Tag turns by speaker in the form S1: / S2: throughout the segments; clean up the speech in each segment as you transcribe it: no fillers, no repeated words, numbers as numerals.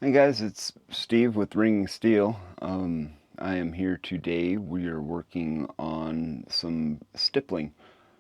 S1: Hey guys, it's Steve with Ringing Steel. I am here today. We are working on some stippling.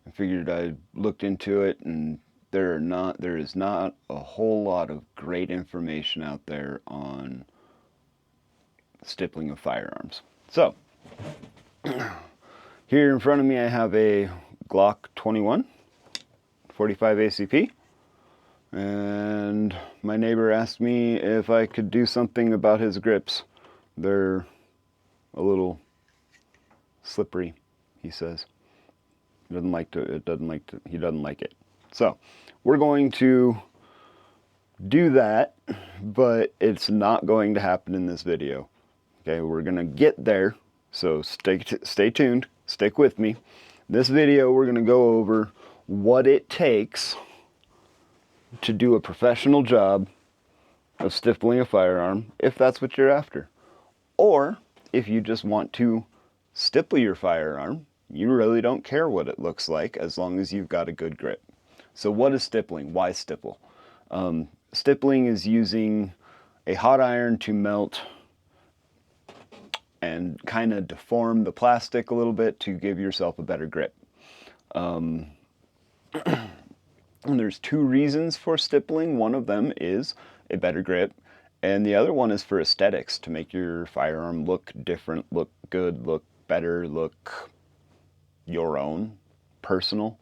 S1: I figured I looked into it, and there is not a whole lot of great information out there on stippling of firearms. So here in front of me I have a Glock 21 45 ACP. And my neighbor asked me if I could do something about his grips. They're a little slippery, he says. He doesn't like it. So, we're going to do that, but it's not going to happen in this video. Okay, we're going to get there. So stay tuned, stick with me. This video we're going to go over what it takes to do a professional job of stippling a firearm, if that's what you're after. Or if you just want to stipple your firearm, you really don't care what it looks like as long as you've got a good grip. So what is stippling? Why stipple? Stippling is using a hot iron to melt and kind of deform the plastic a little bit to give yourself a better grip. And there's two reasons for stippling. One of them is a better grip, and the other one is for aesthetics, to make your firearm look different, look good, look better, look your own, personal.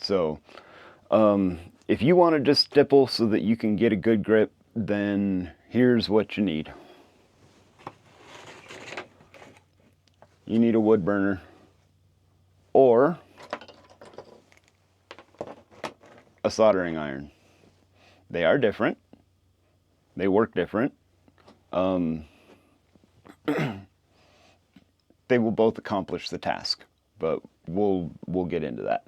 S1: So if you want to just stipple so that you can get a good grip, then here's what you need. You need a wood burner, or a soldering iron. They are different. They work different. They will both accomplish the task, but we'll get into that.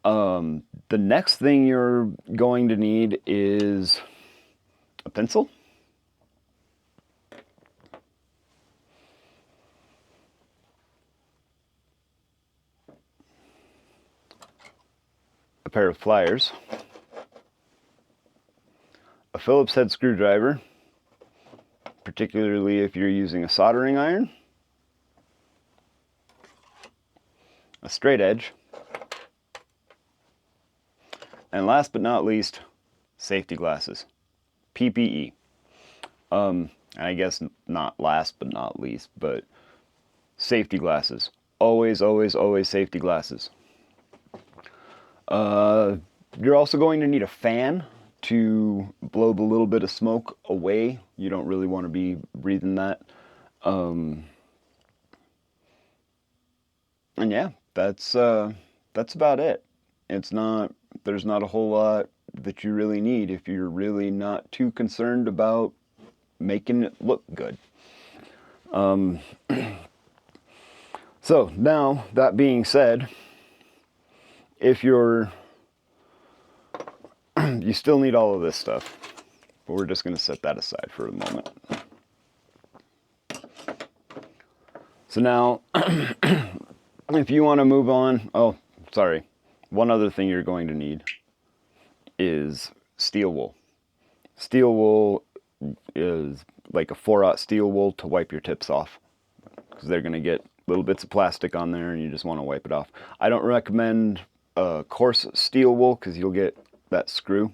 S1: The next thing you're going to need is a pencil, a pair of pliers, a Phillips head screwdriver, particularly if you're using a soldering iron, a straight edge, and last but not least, safety glasses, PPE. I guess not last but not least, but safety glasses. Always, always, always safety glasses. You're also going to need a fan to blow the little bit of smoke away. You don't really want to be breathing that. And yeah, that's about it. There's not a whole lot that you really need if you're really not too concerned about making it look good. So now, that being said, if you still need all of this stuff, but we're just going to set that aside for a moment. So now, if you want to move on, one other thing you're going to need is steel wool. Steel wool is like a 4/0 steel wool to wipe your tips off, because they're going to get little bits of plastic on there and you just want to wipe it off. I don't recommend coarse steel wool because you'll get that screw.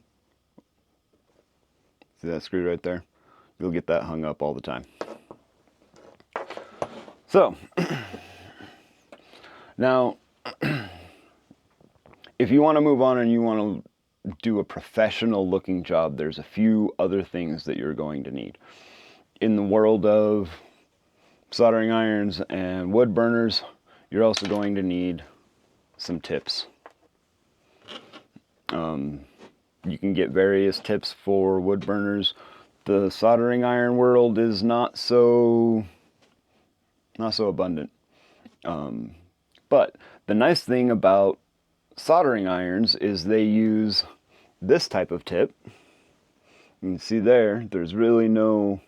S1: See that screw right there? You'll get that hung up all the time. So, now, if you want to move on and you want to do a professional looking job, there's a few other things that you're going to need. In the world of soldering irons and wood burners, you're also going to need some tips. You can get various tips for wood burners. The soldering iron world is not so abundant. But the nice thing about soldering irons is they use this type of tip. You can see there's really no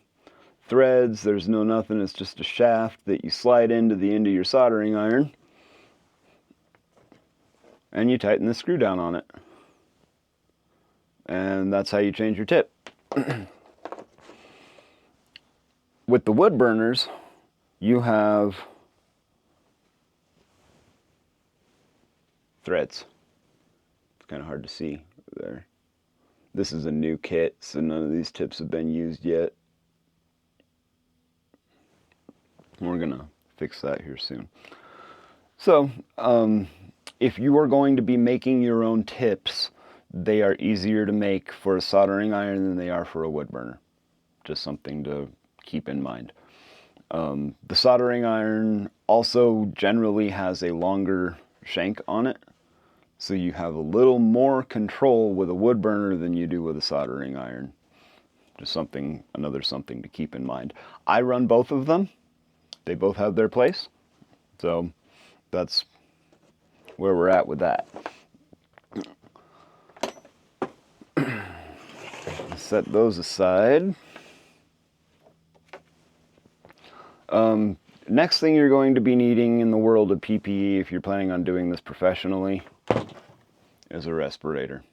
S1: threads, there's no nothing, it's just a shaft that you slide into the end of your soldering iron and you tighten the screw down on it. And that's how you change your tip. With the wood burners, you have threads. It's kind of hard to see there. This is a new kit, so none of these tips have been used yet. We're gonna fix that here soon. So, if you are going to be making your own tips, they are easier to make for a soldering iron than they are for a wood burner. Just something to keep in mind. The soldering iron also generally has a longer shank on it, so you have a little more control with a wood burner than you do with a soldering iron. Just another something to keep in mind. I run both of them. They both have their place, so that's where we're at with that. Set those aside. Next thing you're going to be needing in the world of PPE, if you're planning on doing this professionally, is a respirator.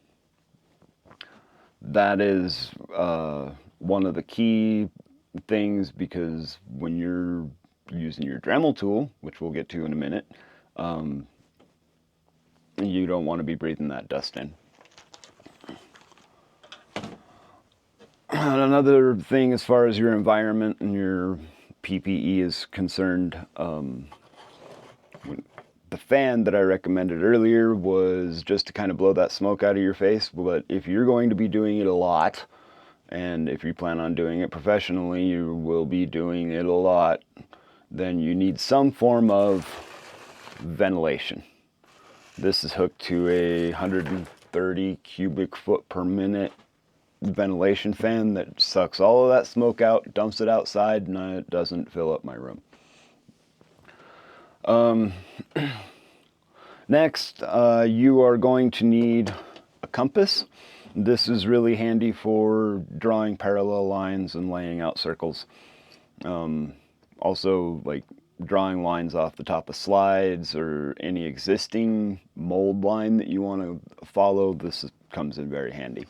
S1: That is one of the key things, because when you're using your Dremel tool, which we'll get to in a minute, you don't want to be breathing that dust in. And another thing as far as your environment and your PPE is concerned, the fan that I recommended earlier was just to kind of blow that smoke out of your face, but if you're going to be doing it a lot, and if you plan on doing it professionally, you will be doing it a lot, then you need some form of ventilation. This is hooked to a 130 cubic foot per minute ventilation fan that sucks all of that smoke out, dumps it outside, and it doesn't fill up my room. Next, you are going to need a compass. This is really handy for drawing parallel lines and laying out circles. Also, like drawing lines off the top of slides or any existing mold line that you want to follow, this comes in very handy.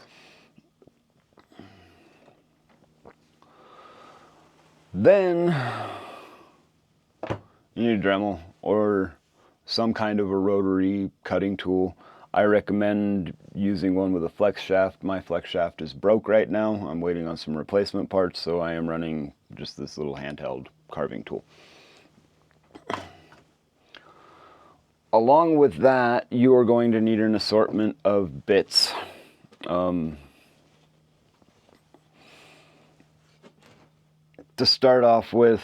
S1: Then you need a Dremel or some kind of a rotary cutting tool. I recommend using one with a flex shaft. My flex shaft is broke right now. I'm waiting on some replacement parts, so I am running just this little handheld carving tool. Along with that, you are going to need an assortment of bits. To start off with,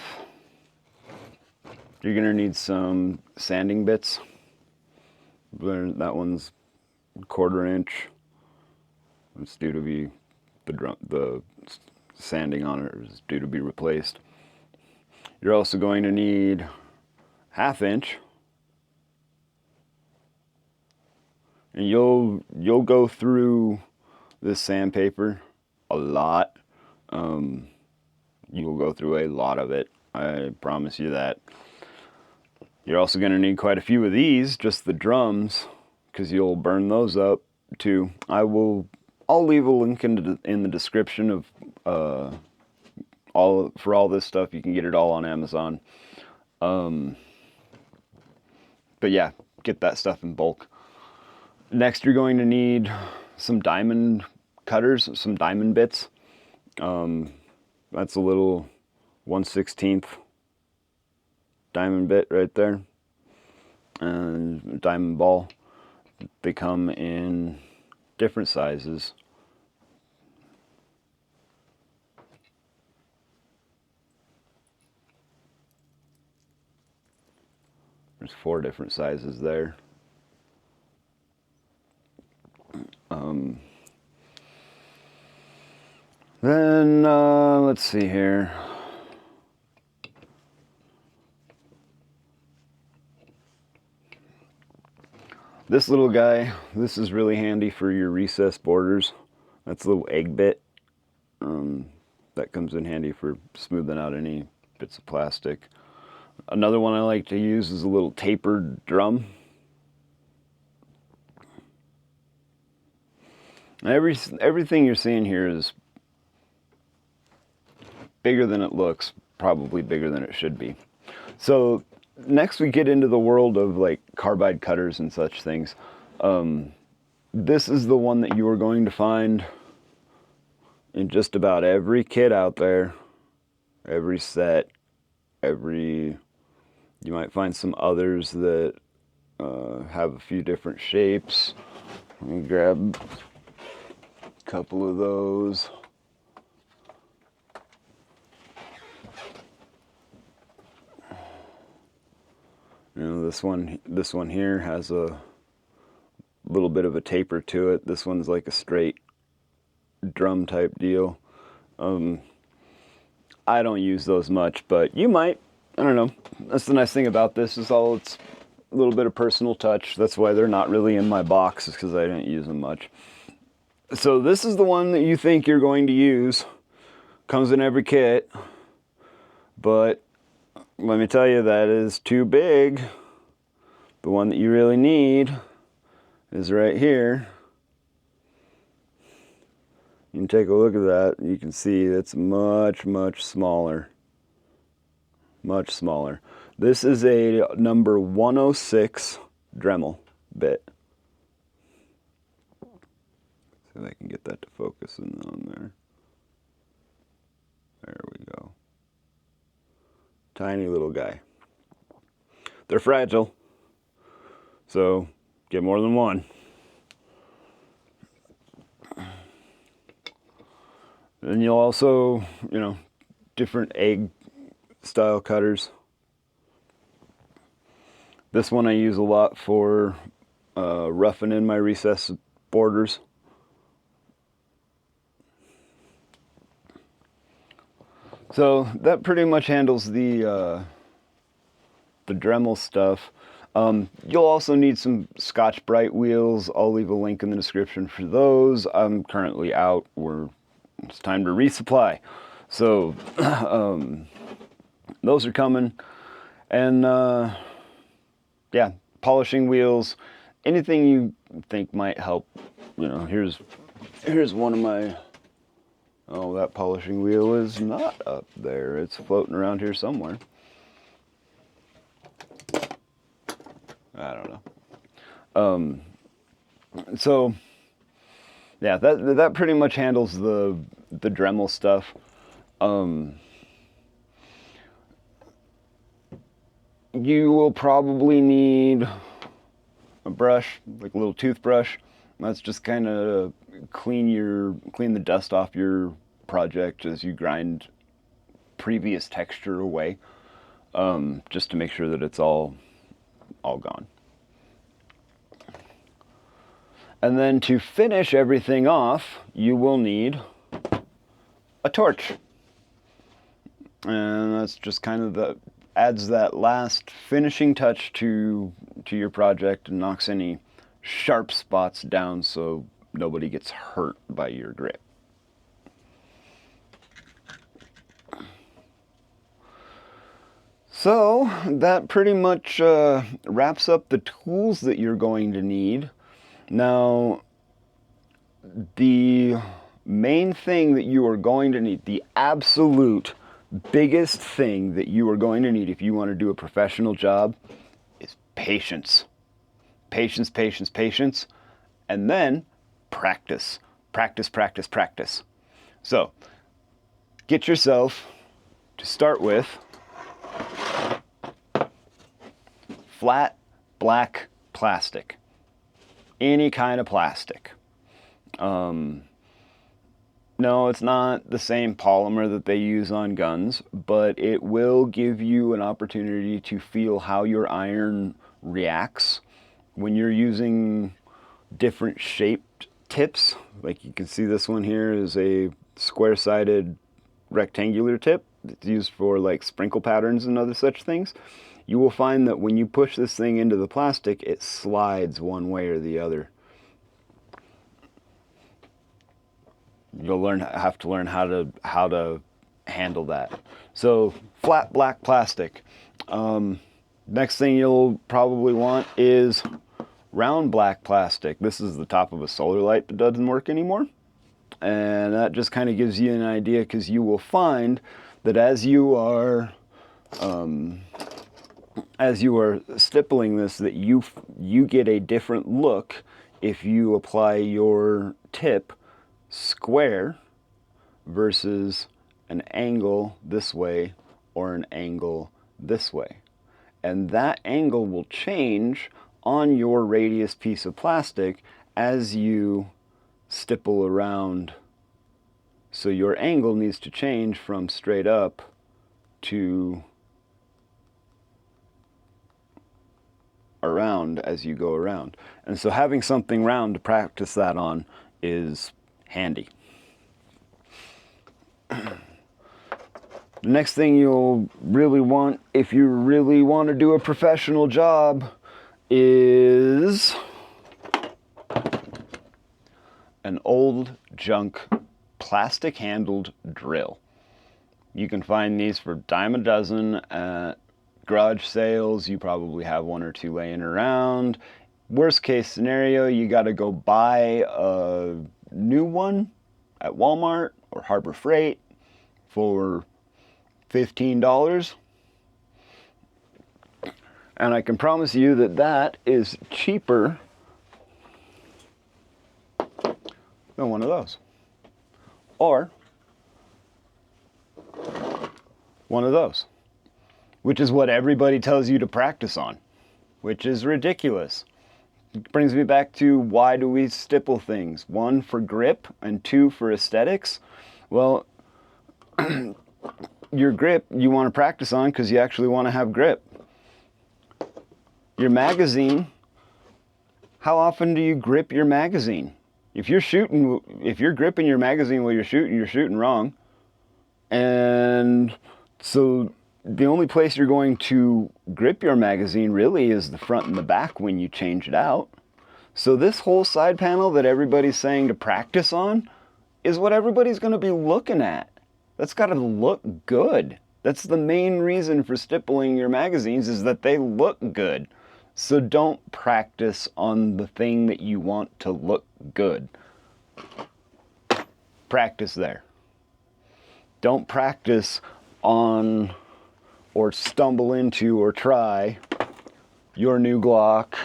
S1: you're going to need some sanding bits. That one's 1/4 inch. It's due to be, the sanding on it is due to be replaced. You're also going to need 1/2 inch. And you'll go through this sandpaper a lot. You'll go through a lot of it. I promise you that. You're also going to need quite a few of these, just the drums, because you'll burn those up too. I'll leave a link in the description of all this stuff. You can get it all on Amazon. But yeah, get that stuff in bulk. Next, you're going to need some diamond cutters, some diamond bits. That's a little 1/16 diamond bit right there, and diamond ball. They come in different sizes. There's 4 different sizes there. Then let's see here. This little guy, this is really handy for your recessed borders. That's a little egg bit. That comes in handy for smoothing out any bits of plastic. Another one I like to use is a little tapered drum. Everything you're seeing here is bigger than it looks, probably bigger than it should be. So next we get into the world of like carbide cutters and such things. This is the one that you are going to find in just about every kit out there, every set, you might find some others that have a few different shapes. Let me grab a couple of those. You know, this one here has a little bit of a taper to it. This one's like a straight drum type deal. I don't use those much, but you might. I don't know. That's the nice thing about this, is it's a little bit of personal touch. That's why they're not really in my box, is because I didn't use them much. So this is the one that you think you're going to use. Comes in every kit, but let me tell you, that is too big. The one that you really need is right here. You can take a look at that. You can see it's much, much smaller. Much smaller. This is a number 106 Dremel bit. See if I can get that to focus in on there. There we go. Tiny little guy. They're fragile, so get more than one. Then you'll also, you know, different egg style cutters. This one I use a lot for roughing in my recess borders. So that pretty much handles the Dremel stuff. You'll also need some Scotch-Brite wheels. I'll leave a link in the description for those. I'm currently out. It's time to resupply. So those are coming. And yeah, polishing wheels, anything you think might help. You know, here's one of my, oh, that polishing wheel is not up there. It's floating around here somewhere. I don't know. So yeah, that pretty much handles the Dremel stuff. You will probably need a brush, like a little toothbrush. That's just kind of clean the dust off your project as you grind previous texture away, just to make sure that it's all gone. And then to finish everything off, you will need a torch. And that's just kind of adds that last finishing touch to your project and knocks any sharp spots down so nobody gets hurt by your grip. So that pretty much wraps up the tools that you're going to need. Now, the main thing that you are going to need, the absolute biggest thing that you are going to need if you want to do a professional job, is patience. Patience, patience, patience, and then practice. Practice, practice, practice. So, get yourself, to start with, flat black plastic. Any kind of plastic. No, it's not the same polymer that they use on guns, but it will give you an opportunity to feel how your iron reacts when you're using different shaped tips. Like you can see, this one here is a square-sided rectangular tip. It's used for like sprinkle patterns and other such things. You will find that when you push this thing into the plastic, it slides one way or the other. You'll have to learn how to handle that. So flat black plastic. Next thing you'll probably want is round black plastic. This is the top of a solar light that doesn't work anymore. And that just kind of gives you an idea, because you will find that as you are stippling this, that you get a different look if you apply your tip square versus an angle this way or an angle this way. And that angle will change on your radius piece of plastic as you stipple around. So your angle needs to change from straight up to around as you go around. And so having something round to practice that on is handy. The next thing you'll really want, if you really want to do a professional job, is an old junk plastic handled drill. You can find these for dime a dozen at garage sales. You probably have one or two laying around. Worst case scenario, you got to go buy a new one at Walmart or Harbor Freight for $15. And I can promise you that that is cheaper than one of those. Or one of those, which is what everybody tells you to practice on, which is ridiculous. It brings me back to, why do we stipple things? One, for grip, and two, for aesthetics. Well, your grip you want to practice on because you actually want to have grip. Your magazine, how often do you grip your magazine? If you're gripping your magazine while you're shooting wrong. And so the only place you're going to grip your magazine really is the front and the back when you change it out. So this whole side panel that everybody's saying to practice on is what everybody's going to be looking at. That's got to look good. That's the main reason for stippling your magazines, is that they look good. So don't practice on the thing that you want to look good. Practice there. Don't practice on or stumble into or try your new Glock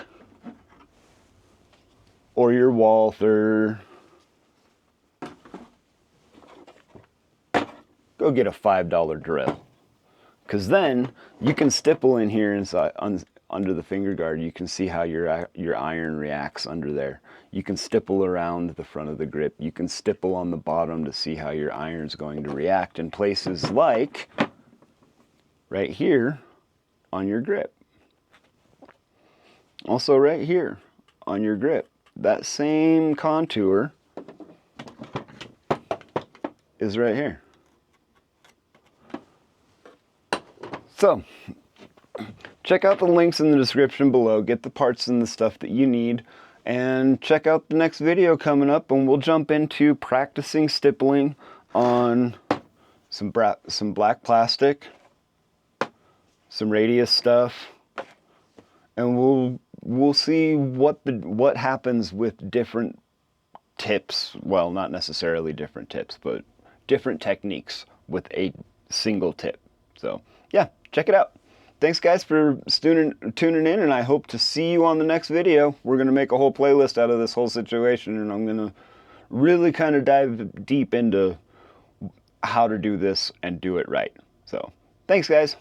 S1: or your Walther. Go get a $5 drill, because then you can stipple in here inside under the finger guard. You can see how your iron reacts under there. You can stipple around the front of the grip. You can stipple on the bottom to see how your iron's going to react in places like right here on your grip. Also right here on your grip. That same contour is right here. So, check out the links in the description below, get the parts and the stuff that you need, and check out the next video coming up, and we'll jump into practicing stippling on some black plastic, some radius stuff, and we'll see what happens with different tips. Well, not necessarily different tips, but different techniques with a single tip. So, yeah, check it out. Thanks, guys, for tuning in, and I hope to see you on the next video. We're going to make a whole playlist out of this whole situation, and I'm going to really kind of dive deep into how to do this and do it right. So, thanks, guys.